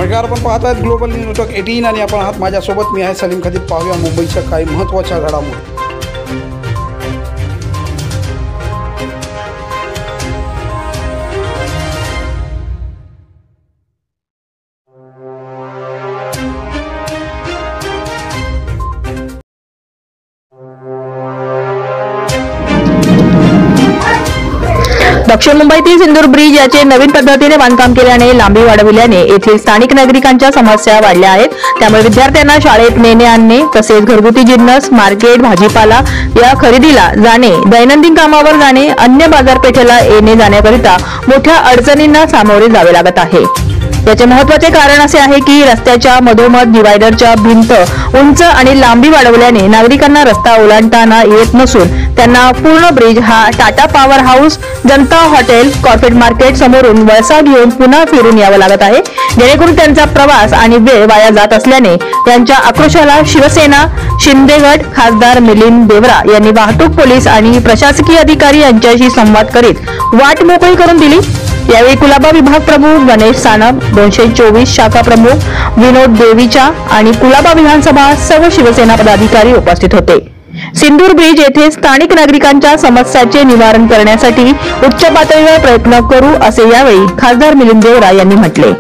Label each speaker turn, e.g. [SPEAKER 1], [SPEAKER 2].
[SPEAKER 1] नमस्कार, आपण पाहत आहात ग्लोबल न्यूज नेटवर्क 18 आणि आपण आहात माझ्यासोबत. मी आहे सलीम खदीब. पाहूया मुंबईच्या काही महत्त्वाच्या घडामोडी.
[SPEAKER 2] दक्षिण मुंबईतील सिंदूर ब्रिज याचे नवीन पद्धतीने बांधकाम केल्याने लांबी वाढविल्याने येथील स्थानिक नागरिकांच्या समस्या वाढल्या आहेत. त्यामुळे विद्यार्थ्यांना शाळेत नेणे आणणे तसेच घरगुती जिन्नस, मार्केट, भाजीपाला या खरेदीला जाणे, दैनंदिन कामावर जाणे, अन्य बाजारपेठेला येणे जाण्याकरिता मोठ्या अडचणींना सामोरे जावे लागत आहे. याचे महत्त्वाचे कारण असे आहे की रस्त्याच्या मधोमध डिवायडरच्या भिंत उंच आणि लांबी वाढवल्याने नागरिकांना रस्ता ओलांडताना येत नसून त्यांना पूर्ण ब्रिज हा टाटा पॉवर हाऊस, जनता हॉटेल, कॉर्पोरेट मार्केट समोरून वळसा घेऊन पुन्हा फिरून यावं लागत आहे. जेणेकरून त्यांचा प्रवास आणि वेळ वाया जात असल्याने त्यांच्या आक्रोशाला शिवसेना, शिंदे गट, खासदार मिलिंद देवरा यांनी वाहतूक पोलीस आणि प्रशासकीय अधिकारी यांच्याशी संवाद करीत वाट मोकळी करून दिली. यावेळी कुलाबा विभाग प्रमुख गणेश सानप, 224 शाखा प्रमुख विनोद देवीचा आणि कुलाबा विधानसभा सर्व शिवसेना पदाधिकारी उपस्थित होते. सिंदूर ब्रिज येथे स्थानिक नागरिकांच्या समस्यांचे निवारण करण्यासाठी उच्च पातळीवर प्रयत्न करू असे यावेळी खासदार मिलिंद देवरा यांनी म्हटले.